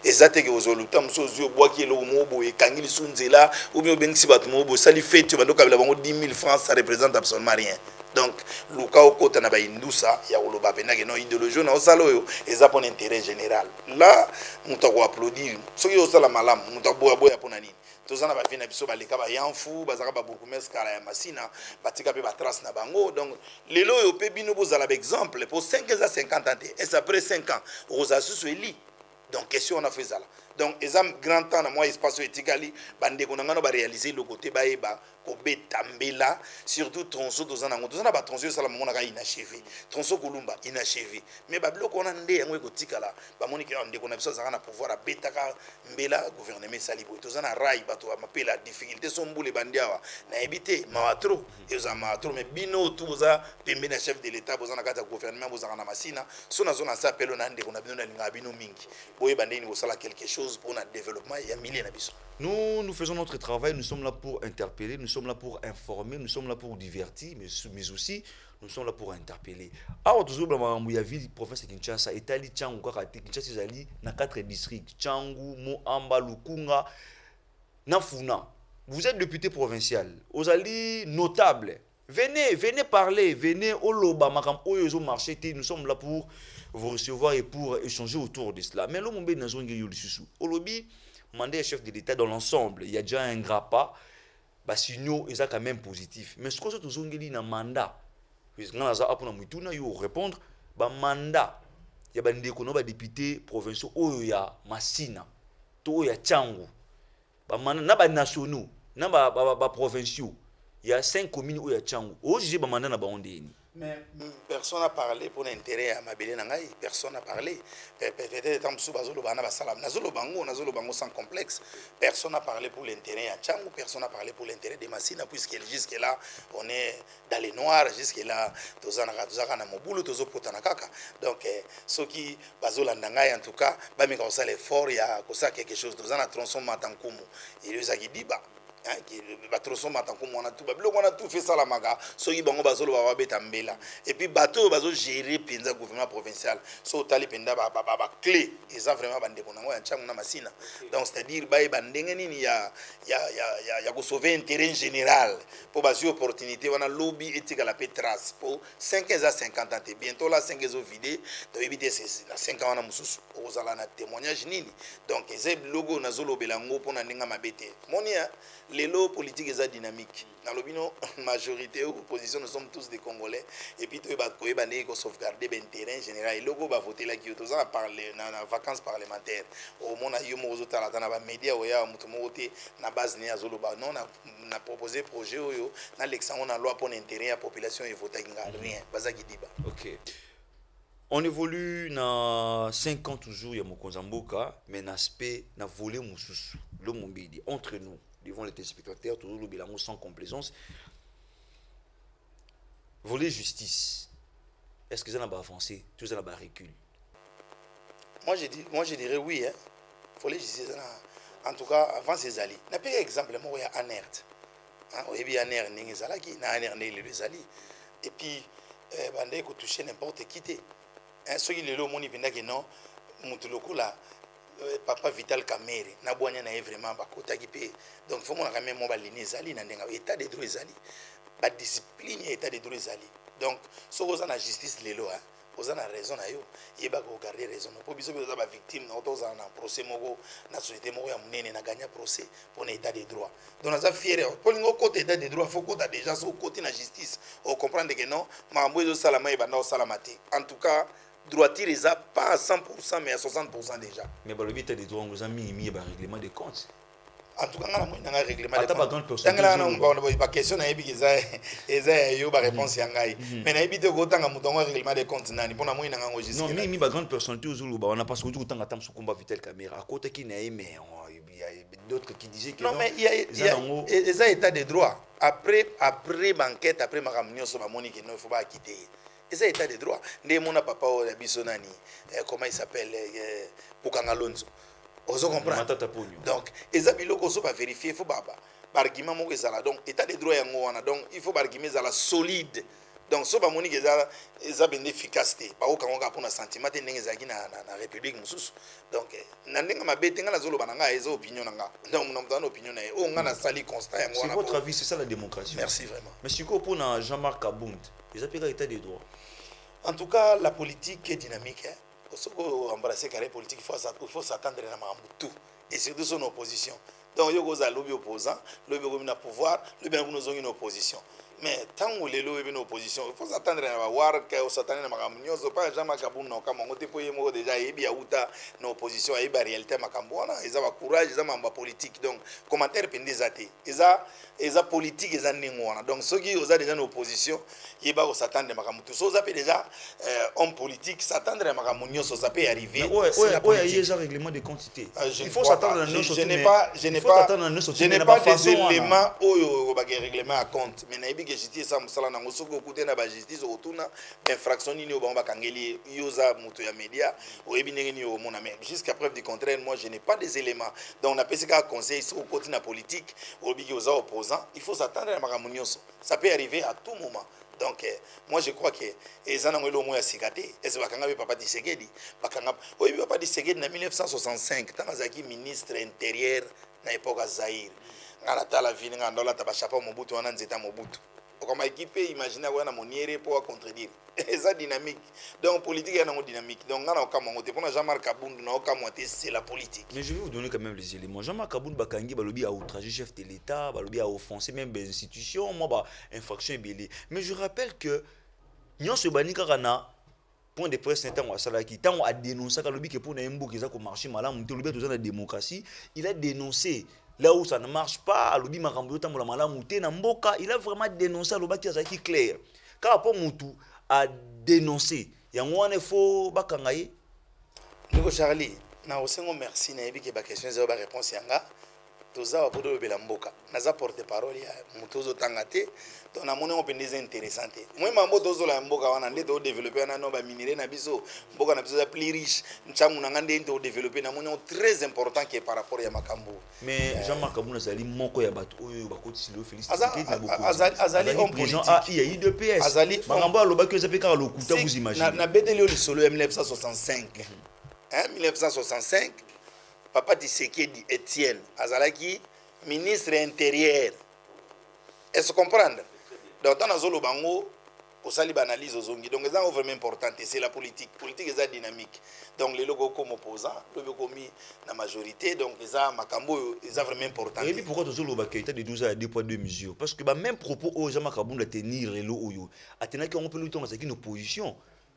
exacte que ozoluta msozo boaki lo mobo e kangili sunzela ou bien bengisi bat mobo sali fait tu bando kabila bango 10 000 francs ça représente absolument rien. Donc luka okota na ba indusa ya oloba pena que non idéologie na osalo yo eza pour intérêt général là muta ko applaudir soki osala malam muta boya pona nini tozana ba vina biso baleka ba yanfu bazaka ba bourgmestre kala ya masina batika pe ba trace na bango donc lelo yo pe bino bozala ba exemple pour 5 à 50 ans et après 5 ans rosa susweli donc question on a fait ça là donc exam grand temps na moi espace éthiquement bande ko ngana ba réaliser le côté ba eba ko betambela surtout tronçon tozana ngo tozana ba tronçon sala mona ka inachevé tronçon kolumba inachevé mais ba bloko on ande yango ko tikala ba moni ke ande ko na biso zaka na pouvoir a betaka mbela gouvernement salibo tozana rai bato ba mapela difficulté sombule bandiawa na ebité mawatro ezama trop mais bino tout boza pembe na chef de l'état bozana kata gouvernement bozaka na masina so na zona sa appelo na ande ko na bino na linga bino mingi boye bande ni bosala quelque chose pour notre développement et milliers d'habitants. Nous faisons notre travail, nous sommes là pour interpeller, nous sommes là pour informer, nous sommes là pour divertir, mais aussi nous sommes là pour interpeller. Alors, toujours dans la ville, professeur Kinshasa, Etali, Tchangou, Kinshasa, Zali, na 4 districts, Tchangou, Moamba, Lukunga, Nafuna. Vous êtes député provincial, vous allez notable. Venez parler, venez au Loba, Makam, au marché, nous sommes là pour vous recevoir et pour échanger autour de cela. Mais l'homme est dans un au lobby, mandé à chef de l'État dans l'ensemble. Il y a déjà un gras pas, bah signaux, ils sont quand même positif. Mais ce que vous avez un mandat, vous avez répondre, bah mandat, ya bandeko no ba député provinciaux oyo ya Masina to ya Tchangu ba mana na ba nationaux na ba provinciaux il y a 5 communes oyo ya Tchangu o juger ba mana na ba ondeni. Mais personne n'a parlé pour l'intérêt à Mabélé Nangaï. Personne n'a parlé. Peut-être sans complexe. Personne n'a parlé pour l'intérêt à Tchangou. Personne n'a parlé pour l'intérêt de Massina. Puisque jusque-là, on est dans les noirs. Jusque-là, tous en donc, ceux qui Bazola Nangaï, en tout cas, ça l'effort, il y a quelque chose. Tous en a transformé en Tankumu. Il y a eu batroso matanko mona tout ba biloko na tout fait ça la maga soki bango bazolo ba beta mbela et puis bateau bazo gérer penza gouvernement provincial so tali penda ba clé et ça vraiment bande konango ya Tchangu na Masina donc c'est-à-dire ba bandenge nini ya ko sauver intérêt général pour basi opportunité wana lobby etika la trace pour 5 à 50 ans bientôt là 5 ans vidé to éviter c'est na 5 ans na mususu ozala na témoignage nini donc ces logo na zolo belango pona ninga mabete monia les lots politiques sont dynamiques. Dans l'opinion, majorité ou opposition, nous sommes tous des Congolais. Et puis, il faut sauvegarder le terrain général. Et le logo va voter là, qui est dans les vacances parlementaires. Au moins, il y a des médias où il y a une base de non, on a proposé un projet où dans l'examen, on a loi pour l'intérêt de la population et voter rien. Ok. On évolue dans 5 ans toujours, il y a Mokonzamboka, mais l'aspect, na volé Moussous, le Mombidi, entre nous. Devant les téléspectateurs, toujours le bilan sans complaisance. Voler justice, est-ce que ça n'a pas avancé? Tout ça n'a pas recul? Moi je dirais oui. Voler justice, en tout cas, avant ces alliés. N'a pas exemple, moi, il y a Anert. Il y a Anert, il y a Anert, et puis, il faut toucher n'importe qui. Ceux qui le monde, ils non, là. Papa Vital Kamere na boanya na vraiment bakota kipe donc faut mon ramé mo balini zali na ndenga état de droit zali ba discipline état de droit zali donc so ko na justice lelo oza na raison na yo yeba ko garder raison po biso biso ba victime na otoza na procès moko na société moko ya munene na gagner procès pour état de droit donc na fier pour lingo côté état de droit faut côté déjà so côté na justice on comprendre que non mambo ezo salama e banda o salamati en tout cas droiture ils a pas à 100% mais à 60% déjà. Mais le but des droits, on a mis un règlement de compte. En tout cas, on a un règlement de compte. On a question na ebi eza yo ba réponse yangai. Mais na ebi te ko tanga mutongo règlement de compte nani pona mo inanga enregistrer. Non, mais ba grande personnalité au ba on a pas ce que tanga tam su combat Vitel Caméra. À côté qui n'est mais il y a d'autres qui disaient que non mais il y a état de droit. Après banquette après maramunyo so ba moni que non il faut pas quitter. Et ça état de droit. Ndemona papa o la bisonani comment il s'appelle Pukangalonzo. Ozo comprendre. Donc eza biloko so ba vérifier faut baba. Argument moko ezala donc état de droit yango wana donc il faut argument ezala solide. Donc so ba moni que eza ben efficacité. Ba o kango ka pona sentiment te ndenge ezaki na république mususu. Donc na ndenge mabete ngala zolo bananga eza opinion nanga. Donc mon amtana opinion na o ngana sali constat yango wana. C'est votre avis, c'est ça la démocratie. Merci vraiment. Mais si ko pona Jean-Marc Abound, ils appellent état de droit. En tout cas, la politique est dynamique. Pour embrasser carré politique, il faut s'attendre à tout. Et surtout son opposition. Donc, il y a un lobby opposant, le lobby au pouvoir, le lobby une opposition. Mais tant que les lobbies une opposition, il faut s'attendre à voir que s'attendre à Makamunyo, ce pas jamais Kaboun, non, comme on te déjà, il y a une opposition, il y a une réalité Makambouana, ils ont courage, ils ont un politique. Donc, commentaire pendezate, ils ont politique, ils ont n'ingouana. Donc, ceux qui ont déjà une opposition, il va s'attendre à Makamutu. So, ça peut déjà, homme politique, s'attendre à Makamunyo, ça peut arriver. Oui, il y a un règlement de quantité. Il faut s'attendre à nous. Je n'ai pas des éléments où règlement à compte. Mais justice ça musala na ngosoko kute na ba justice otuna infraction nini obamba kangeli yoza muto ya media oyebi ndenge ni o mona mais jusqu'à preuve du contraire moi je n'ai pas des éléments donc on a pensé qu'à conseil au côté na politique oyebi oza opposant il faut s'attendre à makamunyoso ça peut arriver à tout moment. Donc moi je crois que les gens ont moins sigaté et c'est bakanga papa Tshisekedi bakanga oyebi papa Tshisekedi na 1965 tant azaki ministre intérieur na époque à Zaïre ngana tala vini nganda la tabachapa Mobutu wana nzeta Mobutu. Comme équipe, imaginez qu'on a mon niéré pour contredire. Et ça dynamique. Donc politique est dynamique. Donc on a aucun moment. Pour Jean-Marc Abound, on a aucun moment. C'est la politique. Mais je vais vous donner quand même les éléments. Jean-Marc Abound Bakangi balobi a outragé chef de l'État, balobi a offensé même des institutions, moi bah infraction est belée. Mais je rappelle que Nyon se bani karana point de presse n'étant à Salaki, tant a dénoncé que le pour n'importe qui a marché malin, tout le bien la démocratie, il a dénoncé là où ça ne marche pas, le bima rambo tant la malin mouté n'amboka, il a vraiment dénoncé le bâti à qui clair. Car pour Moutou a dénoncé, il y a un moment il faut bakangaye. Nico Charlie, na osengo merci na ebi ke ba question zero ba réponse yanga. Toza wapodo lobela mboka naza porte parole ya mutozo tangate donc na moni on pendeza intéressante moi mambo tozo la mboka wana nde to développer na no ba minerai na biso mboka na biso ya plus riche nchangu na ngande to développer na moni très important qui est par rapport ya makambo mais Jean-Marc Kabuna zali moko ya bato oyo bakoti silo félicité azali homme politique il y a eu deux PS azali makambo aloba que zape ka lokuta vous imaginez na beteli le solo ya 1965 hein 1965 Papa Tshisekedi Etienne Azalaki, ministre intérieur. Est-ce que vous comprenez? Donc, dans le bango, au sali analyse aux zongi. Donc, c'est vraiment important. C'est la politique. La politique est dynamique. Donc, les logos comme opposants, les logos mis la majorité. Donc, c'est Makambo est vraiment important. Et puis, pourquoi tu as dit de 12 à 2 poids 2 mesures? Parce que même propos aux gens Makambo de tenir les lots, à tenir qu'on peut lutter dans une opposition.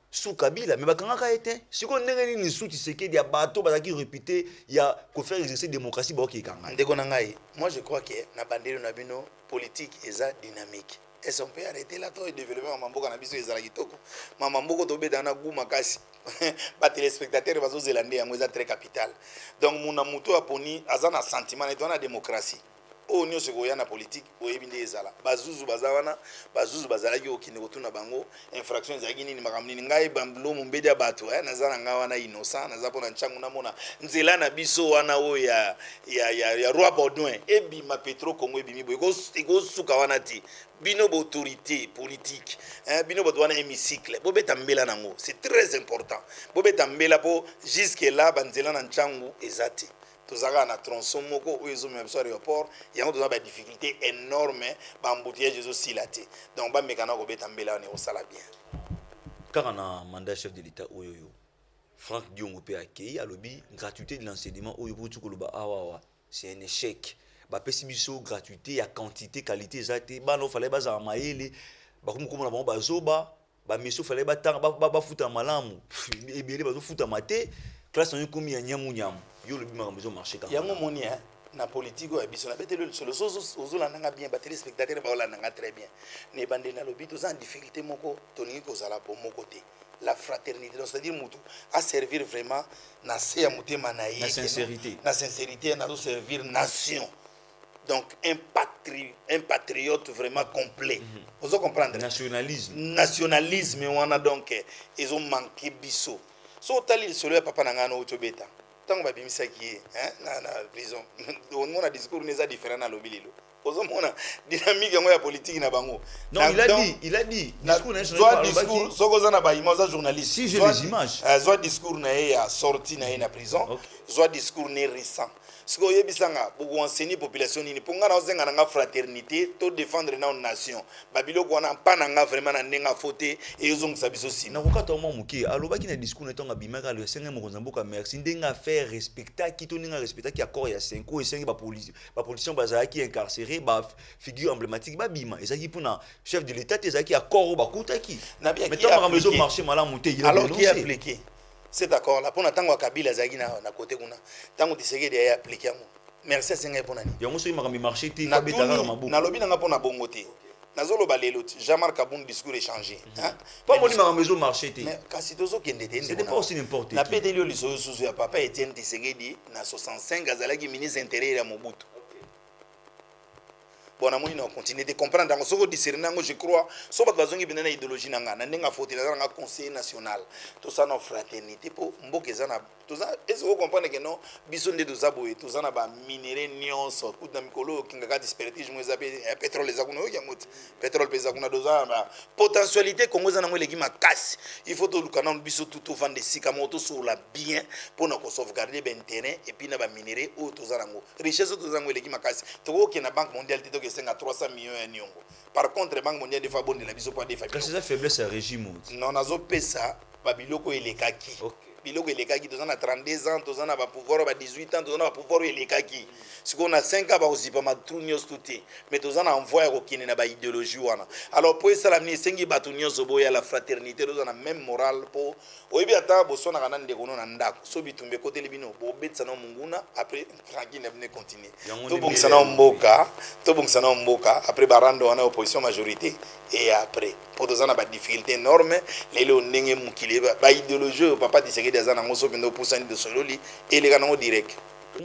Sous Kabila, mais bakanga été si on n'est ni sous Tshisekedi ya bateau bazaki répété il y a ko faire exercer démocratie ba ki kanga ndeko nangai moi je crois que na bandelo na bino politique eza dynamique et on peut arrêter là to développer mamboka na biso ezala kitoko mamamboko to beta na guma kasi ba téléspectateurs bazo zélandais yango eza très capital donc muna muto aponi azana sentiment et na démocratie o nyo se goya na politique o ebinde ezala bazuzu bazawana bazuzu bazalaki okinde kotuna bango infraction ezaki nini makambo nini ngai bambulo mombedi ya bato nazana nga wana innocent naza pona nchangu namona nzela na biso wana o ya roi Baudouin ebima Petro Congo ebimi boy ko suka wana ti bino autorité politique bino boto wana hémicycle bo beta mbela nango c'est très important bo beta mbela po jusque là banzela na nchangu ezati tozaka na tronçon moko oyo ezo même sur aéroport yango toza ba difficulté énorme ba embouteillage ezo silate donc ba mekana ko beta mbela ne osala bien car na mandat chef de l'état oyo Franck Diongo pe akei alobi gratuité de l'enseignement oyo pour tukoloba awa c'est un échec ba pesi biso gratuité ya quantité qualité zate ba no fallait baza maele ba komona ba bazoba ba miso fallait ba tanga ba futa malamu ebele bazo futa mate classe on komi ya nyamu yo le bima maison marché quand yango moni na politique o biso na betelo solo ozola nanga bien ba téléspectateurs ba ola nanga très bien ne bande na lobi to en difficulté moko toningi kozala po moko te la fraternité donc c'est-à-dire mutu à servir vraiment na se ya mutema na ye na sincérité na servir nation donc un patriote vraiment complet vous comprendre nationalisme wana donc ils ont manqué biso so tali solo ya papa nanga no tobeta tant ba bimisaki na prison on a discours neza différent na lobililo ozomona dynamique yango ya politique na bango non il a dit discours soko za na ba image journaliste si j'ai les images soit discours na ya sorti na na prison soit discours né récent ce que yebisanga beaucoup enseigner population nini ponga na ozenga na fraternité to défendre na nation babilo kona pana nga vraiment na ndenga faute et yozongisa biso si na kokata mo muki alobaki na discours netonga bimaka le senga mo konzamboka merci ndenga faire respecter ki to ninga respecter ki accord ya 5 ans et 5 ba politicien bazaki incarcéré ba figure emblématique ba bima ezaki pona chef de l'état ezaki accord ba kutaki na bien mais tant maison marché malamu te il a alors qui est appliqué c'est d'accord là pour tango Kabila zaki na côté kuna tango Tshisekedi ya appliquer mo merci à senga pona ni yango so makambi marché te fa betaka mabuku na lobi nanga pona bongo te nazolo balelo Jean-Marc Kabund discours échangé pas moni makambi zo marché te mais kasi tozo kende te c'est pas aussi n'importe na pedelio liso susu ya papa Etienne Tshisekedi na 65 azalaki ministre intérieur ya Mobutu bon na moni na continuer de comprendre dans ce que discerner je crois so ba bazongi bina na idéologie nanga na ndenga faute na nga conseil national tout ça na fraternité pour mboka ezana tout ça est-ce que vous comprenez que non biso nde dozaboye tout ça na ba minerai nyonso tout na mikolo kinga ka dispertige mo ezabe pétrole ezakuna yo yamot pétrole pesa kuna doza ba potentialité kongo ezana mo legi makasi il faut to lukana biso tout vendre sika moto sur la bien pour na ko sauvegarder ben terrain et puis na ba minerai o to zanango richesse to zanango legi makasi to ko ke na banque mondiale to ke 300 millions ya nyongo par contre la banque mondiale de fabonde la biso pas des familles c'est ça faiblesse à régime non nazo pesa babiloko elekaki biloko elekaki toza na 32 ans toza na pouvoir ba 18 ans toza na pouvoir elekaki sikoyo na 5 ans bakozipa matru nyonso tu te mais toza na envoi ya kokende na baidéologie wana alors po esala nini esengi bato nyonso boya la fraternité toza na même morale mpo oyebi ata boswanaka na ndeko no na ndako so bitumba ekoteli bino bobetisa na monguna après tranquille na bino continue tobongisa na mboka après barando wana opposition majorité et après po toza na badifficulté énorme lelo ndenge mokili baidéologie oyo papa Tshisekedi aza nango so mpenza opusani de sololi eleka nango direct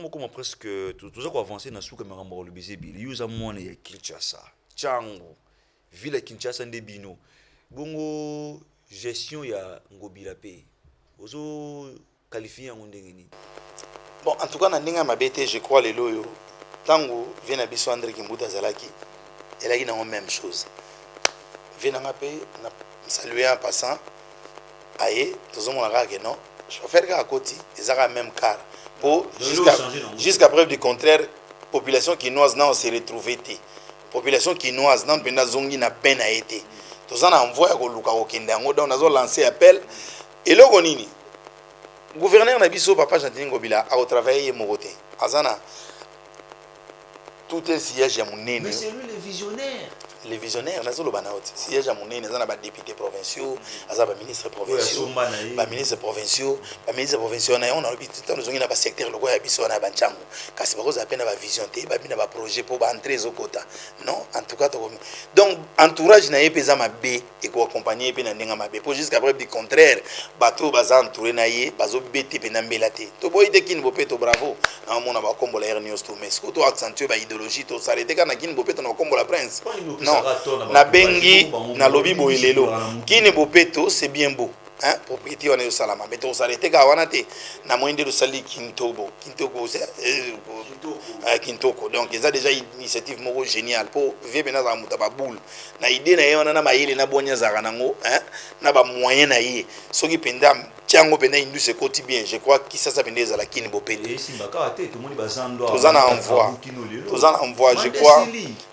mokoma presque toza koavancer na suka makambo ya kolobisa ebele yo eza mwana ya Kinshasa ntango ville ya Kinshasa nde bino bongo gestion ya ngobila mpe ozo qualifie yango ndenge nini? Bon, en tout cas na ndenge ya mabe te je crois lelo oyo ntango vie na biso André Kimbuta azalaki elaki nango même chose vie nanga mpe na saluer en passant aye tozomona kaka ke non chauffeur kaka koti eza kaka même car po jusqu'à preuve du contraire population kinoise na on se retrouvé te population kinoise na mpenza zongi na peine na ye te toza na envoi ya koluka kokende yango donc nazo lancer appel eloko nini gouverneur na biso papa Jean-Denis Ngobila akotravaille ye moko te aza na tout un sillage ya monene mais c'est lui le visionnaire. Les visionnaires nazoloba na oti siège ya monene aza na ba députés provinciaux aza ba ministres provinciaux ba ministres provinciaux na on a lobi tout nous na ba secteur loko ya biso na banchango kasi bakoza pena ba vision te ba bina ba projet pour ba entrer au quota non en tout cas donc entourage na ye peza mabe et ko accompagner pe na ndenga mabe pour jusqu'à preuve du contraire bato baza entouré na ye bazo bete pe na mbela te to boy de kin bopeto bravo na mona ba kombo la hernios to mais ko to accentuer ba idéologie to s'arrêter kana kin bopeto na kombo la prince na bengi na lobi boelelo kini bopeto c'est bien beau hein propriété wana yo salama mais to s'arrêter ka wana te na moinde do sali Kintoko Kintoko donc ils a déjà une initiative moko géniale pour vie bena za muta ba boule na idée na yona na mayele na bonya za kanango hein na ba moyen na ye soki penda tiango penda indu se koti bien je crois que ça pendeza la kini bopeto tozana envoi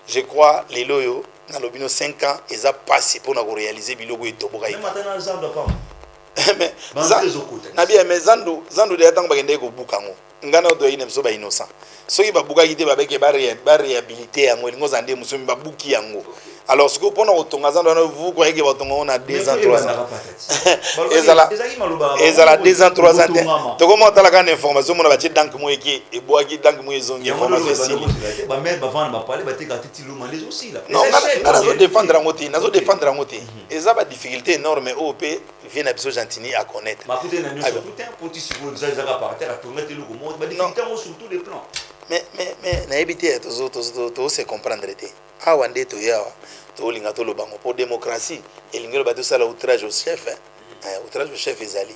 je crois les loyo na lobino 5 ans eza passé pour na ko réaliser biloko etoboka même maintenant zando pas mais na bien mais zando de atang bagende ko bukango ngana do ine mso ba innocent soki ba buka kite ba beke ba réhabiliter yango ngo zande musomi ba buki yango alors ce que pona otonga zando na vous ko yeke batonga on a 2 ans 3 ans ezala 2 ans 3 ans to comment tala kana information mona ba ti dank mo yeke e boaki dank mo ezongi information sili ba mère ba vendre ba parler ba te ka titi luma les aussi là non nazo défendre ngoti eza ba difficulté énorme OP vient na biso Gentini à connaître ba putain na nyonso tout un petit sibo za par terre à tomber te loko mo ba difficulté sur tous les plans mais na ebité to se comprendre te awa nde to yawa to linga to lobango pour démocratie elingelo ba to sala outrage au chef outrage au chef ezali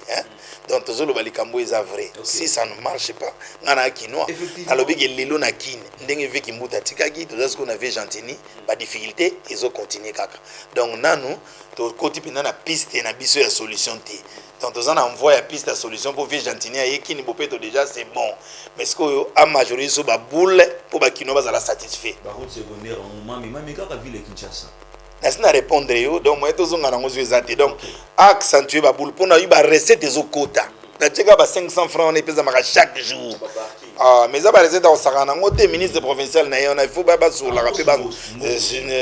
donc to zolo balikambo eza vrai si ça ne marche pas ngana kinois alobi ke lelo na kine ndenge veki mbuta tikaki to zasko na ve Gentini ba difficulté ezo continuer kaka donc nanu to koti pena na piste na biso ya solution te donc toza na envoi ya piste ya solution pour vie Gentini ya kini bopeto déjà c'est bon mais ce que a majorité so ba boule pour ba kino bazala satisfait ba route secondaire mami kaka ville Kinshasa na répondre yo donc moi tozonga nango zo ezate donc accentuer ba boule pour na yu ba recette ezo kota na tcheka ba 500 francs on epeza maka chaque jour mais ça ba recette au sakana ngote ministre provincial na yo na il faut ba sur la rapé ba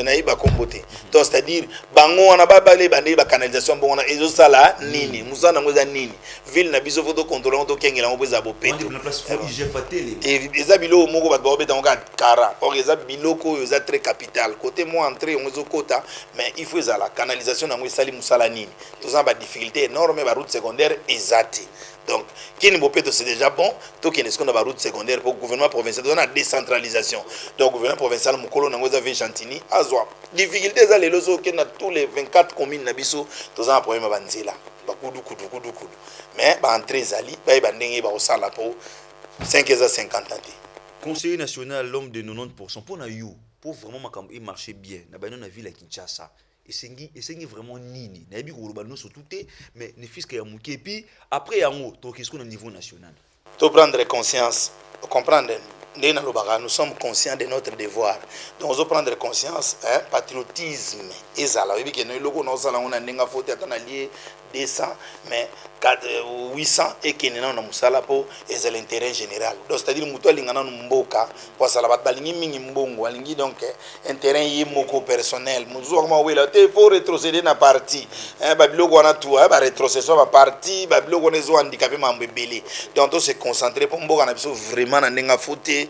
na iba kombote donc c'est à dire bango wana ba balé bande ba canalisation bon na ezo sala nini musana ngo za nini ville na biso photo contrôler to kengela ngo peza bopeto et eza bilo moko ba ba beta ngo kara or eza biloko yo za très capital côté moi entrée ngo zo kota mais il faut la canalisation na ngo sali musala nini to za ba difficulté énorme ba route secondaire ezati donc kini bopeto c'est déjà bon to kene ce qu'on a ba route secondaire pour gouvernement provincial dans la décentralisation donc gouvernement provincial mukolo nango za ve Gentini azwa difficulté za lelo zo ke na tous les 24 communes na biso to za problème ba nzela ba kudu mais ba entrée zali ba ndenge ba osala pour 550 ans. Conseiller national l'homme de 90% pour na you pour vraiment makambo il marcher bien na ba na ville à Kinshasa esengi vraiment nini na yebi ko no surtout te mais ne fisque ya muke puis après yango to qu'est-ce qu'on au niveau national to prendre conscience comprendre nous sommes conscients de notre devoir. Donc, on doit prendre conscience, patriotisme. Et ça, là, on a 200, mais 800 et qui n'est pas pour l'intérêt général. Donc, c'est-à-dire que nous avons mboka pour ça la balingi mingi mbongo alingi donc un terrain yemoko personnel. Nous avons il faut rétrocéder na parti. Babiloko on a tout, ba rétrocession ba parti, babiloko on est handicapé mambebele. Donc, on se concentrer pour mboka na biso vraiment na ndenga fouté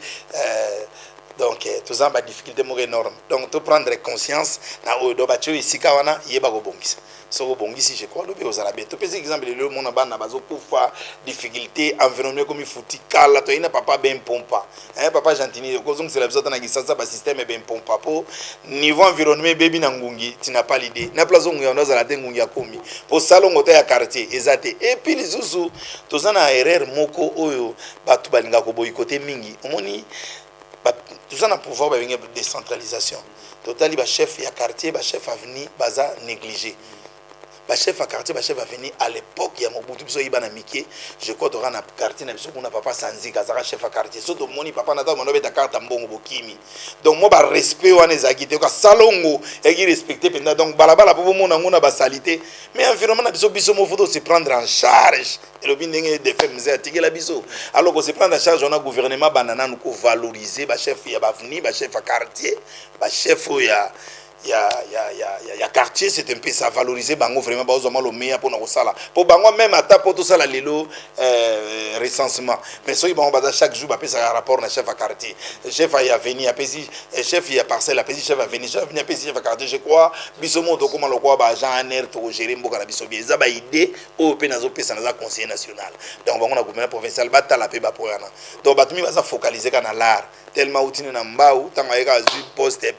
donc tout ça ba difficulté mo énorme. Donc, tu prendre conscience na odo ba tio ici kawana yeba go bongisa. So bongisi je crois lobe ozala bien. Tu peux exemple le mona bana bazo kufa difficulté environnement comme fouti kala to ina papa ben pompa. Papa gentini ko zongi c'est la biso na gisasa ba système ben pompa po niveau environnement baby na ngungi tu n'as pas l'idée. Na place ngungi on ozala te ngungi akomi. Po salongo te ya quartier ezate. Et puis les zuzu tozana erreur moko oyo batu balinga ko boykote mingi. Omoni tout ça na pouvoir ba venir décentralisation. Totali ba chef ya quartier, ba chef avenue baza négligé. Ba chef à quartier, ba chef avenue à l'époque il y a Mobutu biso ibana mike, je crois dans na quartier na biso kuna papa Sanzi kazaka chef à quartier. Surtout moni papa na ta mono beta carte mbongo bokimi. Donc moi ba respect wana ezakite ka salongo et qui respecter pendant donc balabala pour mona ngona ba salité. Mais environnement na biso mo faut se prendre en charge. Et le bindenge de faire musée attiquer la biso. Alors que se prendre en charge on a gouvernement banana nous ko valoriser ba chef ya ba avenue, ba chef à quartier, ba chef ya il y a quartier c'est un peu ça valoriser bango vraiment ba ozoma le meilleur pour nous sala pour bango même à ta pour tout ça la lelo recensement mais so bango ba chaque jour ba pesa rapport na chef à quartier chef ya venir a pesi chef ya parcelle a pesi chef à venir chef venir pesi chef à quartier je crois biso moto comment le quoi ba agent aner to gérer mboka na biso bien ça ba idée au pe nazo pesa na conseiller national donc bango na gouvernement provincial ba tala pe ba poana donc ba tumi ba ça focaliser kana l'art tellement outine na mbau tanga yeka zu poste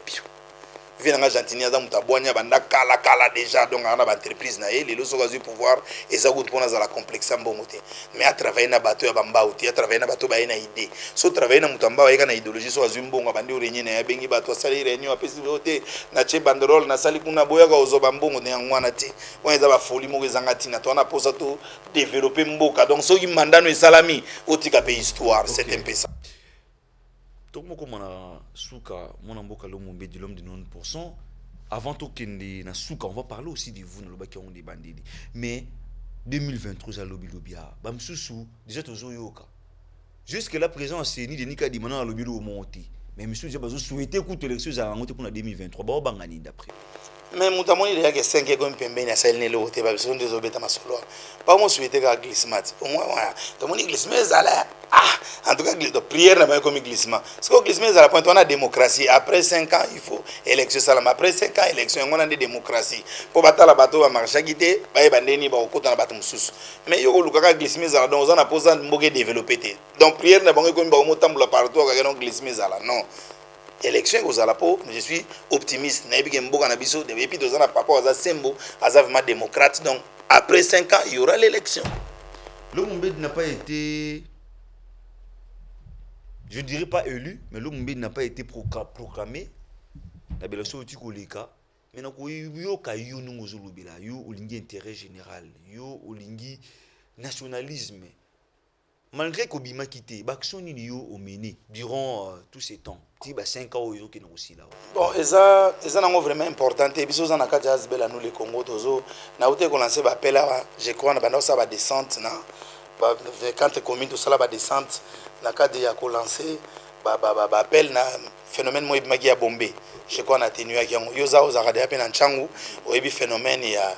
vient Argentine za mutabonya banda kala déjà donc on a ba entreprise na ele lo soka zu pouvoir et ça goûte pour na la complexe mbongo te mais à travailler na bateau ya bamba outi à travailler na bateau ba ina idée so travailler na mutamba ba na idéologie so azu mbongo bandi orenye na ya bengi bateau sali réunion apesi vote na che banderole na sali kuna boya ka ozoba mbongo ne ngwana te on eza ba folie mo ezanga tina to na posa to développer mboka donc so ki mandano esalami otika pe histoire c'est un peu ça. Donc, comme on a souka, mon amboka l'homme de l'homme de 90%. Avant tout qu'il na souka, on va parler aussi de vous, dans le bac on des bandits. Mais 2023 à lobby lobia, bam sousou déjà toujours yoka. Jusque là présent c'est ni de nika di maintenant à lobby lo monter. Mais monsieur j'ai besoin souhaiter écouter l'élection à monter pour la 2023. Ba bangani d'après. Mais mutamoni il y a que 5 comme pembeni à celle nelo te ba besoin des obéta masolo. Pas moi souhaiter ka glissement. Au moins voilà. Tout le monde glissement là. En tout cas, la prière n'a pas comme glissement. Parce que le glissement, c'est la pointe, on a démocratie. Après 5 ans, il faut élection. Après 5 ans, élection, on a des démocraties. Pour battre la bateau, on marche à quitter, on va aller au côté de la bateau. Mais il y a un glissement, donc on a posé un mot développé. Donc, prière n'a pas comme un mot de partout, on a un glissement. Non. Élection, je suis optimiste. Et puis, deux ans, papa, on a Sembo, on a vraiment démocrate. Donc, après 5 ans, il y aura l'élection. Le Moumbed n'a pas été. Je ne dirais pas élu, mais le Moumbed n'a pas été proclamé. La belle chose est que mais non, yo kayo nous ozolobela, yo olingi intérêt général, yo olingi nationalisme. Malgré qu'Obima quitté, l'action ni yo mené durant tous ces temps. Ti ba 5 ans yo qui sont aussi là. Bon, ça c'est vraiment important. Et puis ça na ka jazz bela nous le Congo tozo na outé ko lancer ba pela, je crois na ba ça va descente na ba quand commune tout ça la ba descente na ka de ya ko lancer ba appel na phénomène mo ibimaki ya bombe. Je crois na tenu ya yango yo za ozaka de apena nchangu o ibi phénomène ya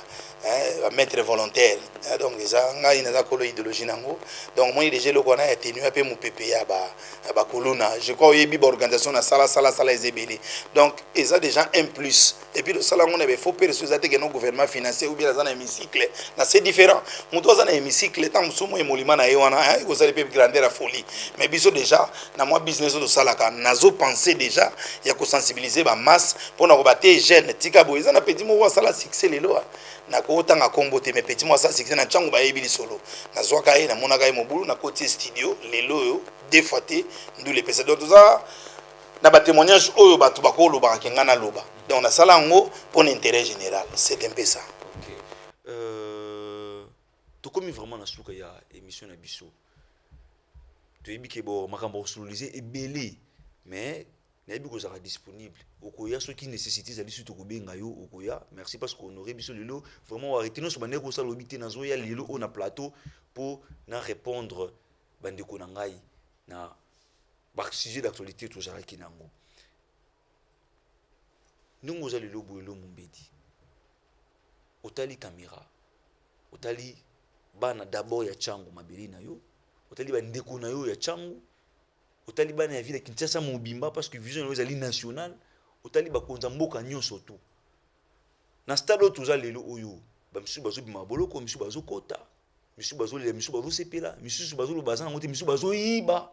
maître volontaire donc ça ngai na kolo idéologie nango donc moi déjà le kona ya tenu ape mu pepe ya ba kolona je crois yebi ba organisation na sala ezebeli donc ça déjà un plus et puis le sala ngone be faut percevoir que nos gouvernement financier ou bien dans hémicycle na c'est différent muto za na hémicycle tant musumo emolima na yewana ko sala pe grandeur à folie mais biso déjà na moi business de sala ka nazo penser déjà ya ko sensibiliser ba masse pour na ko bater jeune tika boiza na petit mo sala succès lelo na ko tanga kombote me petit moi ça succès na changu ba yebili solo na zwaka ye na mona ga mobulu na côté studio lelo yo deux fois nous les pesa donc ça na ba témoignage oyo batu bakolo ba kenga na loba donc na sala ngo pour l'intérêt général c'est un peu ça. OK. To comme vraiment na suka ya émission na biso toyebi ke bo makambo osololisé ebele mais nayebi kozala disponible okoya soki nécessité ezali suti okobenga yo okoya merci parce qu'on aurait biso lelo vraiment arrêté nyonso bandeko kosala lobi te nazoya lelo oyo na plateau mpo na répondre bandeko na ngai na basujet d'actualité tozalaki nango ndenge oza lelo boye Lo Mumbedi otali caméra otali bana d'abord ya Tchangu mabeli na yo otali bandeko na yo ya Tchangu otali bana ya ville Kinshasa mobimba parce que vision ezali nationale otali bakonza mboka nyonso to na stade oyo toza lelo oyo bamisusu bazobima boloko misusu bazokota misusu bazolela misusu bazosepela misusu bazoloba baza nango te misusu bazoyiba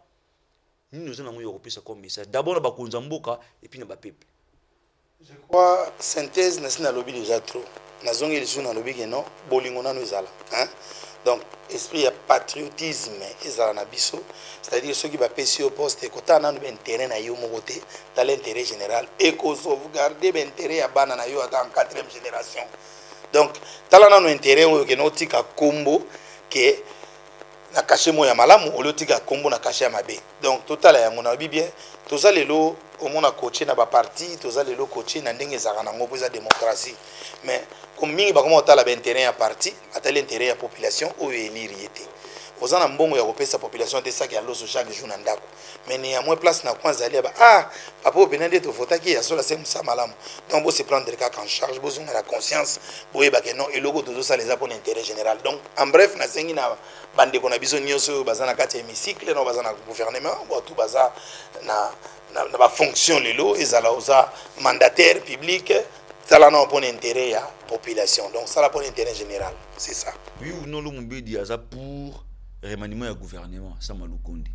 nini oza nango ya kopesa comme message d'abord na bakonza mboka et puis na bapeple. Je crois synthèse nasi nalobi déjà trop nazongi lisusu nalobi ke non bolingo nano ezala hein? Donc esprit ya patriotisme ezala na biso, c'est-à-dire ceux qui bapesi au poste kota nanu intérêt na yo moko te dans l'intérêt général et ko sauvegarder intérêt ya bana na yo ata en 4e génération. Donc tala nanu intérêt oyo ke no tika kombo ke na caché moya malamu o tika kombo na caché ya mabe. Donc total yango na bien toza lelo au monde a coaché na ba parti toza lelo coaché na ndenge ezaka nango po eza démocratie mais comme mingi ba comment otala ba intérêt ya parti ata l'intérêt ya population oyo élire yete ozana mbongo ya kopesa population te saki ya loso chaque jour na ndako mais ni ya moins place na kwanza ali ba ah papa benende to votaki ya sola sem sa malamu donc bo se prendre cas en charge bo zonga la conscience boye ba ke non et logo tozo ça les a pour l'intérêt général. Donc en bref na sengi na bande ko na biso nyonso bazana kati hémicycle no bazana gouvernement bo tout baza na ba fonction lelo ezala oza mandataire public ça là non pour intérêt ya population, donc ça là pour intérêt général, c'est ça. Oui ou non Lo Mumbedi aza pour remaniement ya gouvernement ça Malukonde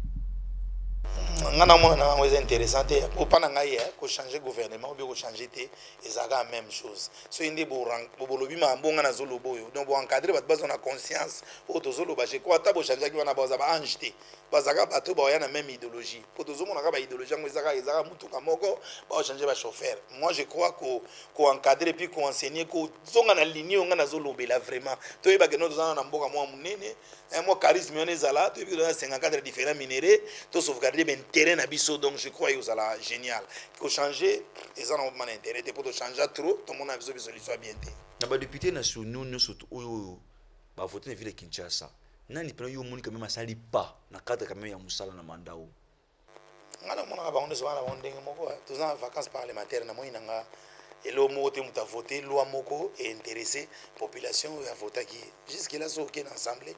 ngana mona na c'est intéressant te pour pas na ngai ko changer gouvernement ou bien ko changer te ezaka même chose so inde bo bolobi ma mbonga na zolo boyo donc bo encadrer ba besoin na conscience o to zolo ba je quoi ta bo changer ki wana ba za ba anjete bazaka bato ba ya na même idéologie pour to zomona ka ba idéologie ngo ezaka mutuka moko ba changer ba chauffeur. Moi je crois ko encadrer puis ko enseigner ko zonga na ligne nga na zolo bela vraiment to yeba ke no zana na mboka mwa munene moi charisme on ezala to yeba 54 différents minéraux to sauvegarder intérêt na biso. Donc je crois que ça la génial ko changer et ça n'a pas d'intérêt pour to changer trop tout monde a besoin de solution bien té na ba député nationaux nyonso oyo ba voter na ville Kinshasa nani pena yo moni quand même asali pas na cadre quand même ya musala na mandat o ngana mona ba on est na ndenge moko tous en vacances parlementaires na moi nanga et le mot te muta voter loi moko et intéressé population à voter qui jusque là so aucun ensemble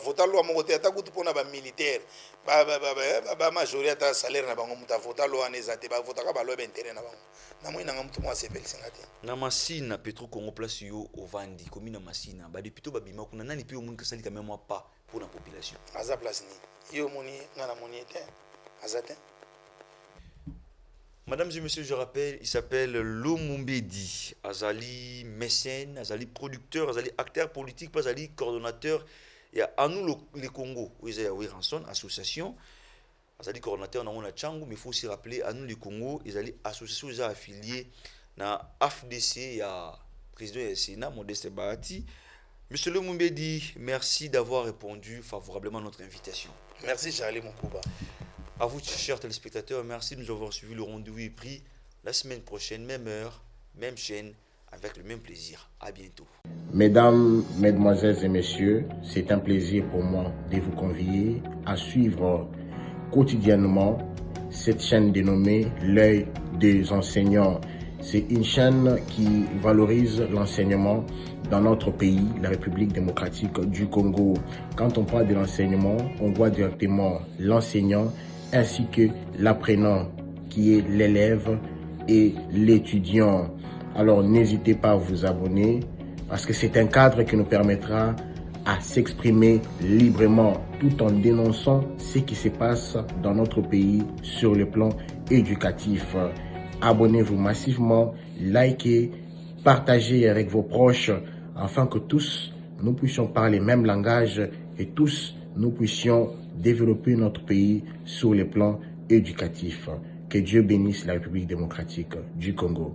voter loi moko te ata kutu pona ba militaire ba majorité salaire na bango muta voter loi nezate ba voter ka ba loi intérêt na bango na moi nanga mutu mo sepel singate na Masina Petro Congo place yo ovandi commune na Masina ba député ba bima kuna nani pe omoni kasali quand même pas pour la population aza place ni yo moni ngana moni te azate. Mesdames et messieurs, je rappelle, il s'appelle Lo Mumbedi, Azali mécène, Azali producteur, Azali acteur politique, pas Azali coordonnateur. Et à nous les Congo, oui Ranson, association, Azali coordonnateur dans la Tchangu, mais il faut aussi rappeler à nous les Congo, Azali association ils affiliés na AFDC, il y a président du Sénat, Modeste Bahati. Monsieur Lo Mumbedi, merci d'avoir répondu favorablement à notre invitation. Merci Charlie Moukouba. À vous, chers téléspectateurs, merci de nous avoir suivi. Le rendez-vous est pris la semaine prochaine, même heure, même chaîne, avec le même plaisir. À bientôt. Mesdames, Mesdemoiselles et Messieurs, c'est un plaisir pour moi de vous convier à suivre quotidiennement cette chaîne dénommée L'œil des enseignants. C'est une chaîne qui valorise l'enseignement dans notre pays, la République démocratique du Congo. Quand on parle de l'enseignement, on voit directement l'enseignant ainsi que l'apprenant qui est l'élève et l'étudiant. Alors n'hésitez pas à vous abonner parce que c'est un cadre qui nous permettra à s'exprimer librement tout en dénonçant ce qui se passe dans notre pays sur le plan éducatif. Abonnez-vous massivement, likez, partagez avec vos proches afin que tous nous puissions parler le même langage et tous nous puissions développer notre pays sur le plan éducatif. Que Dieu bénisse la République démocratique du Congo.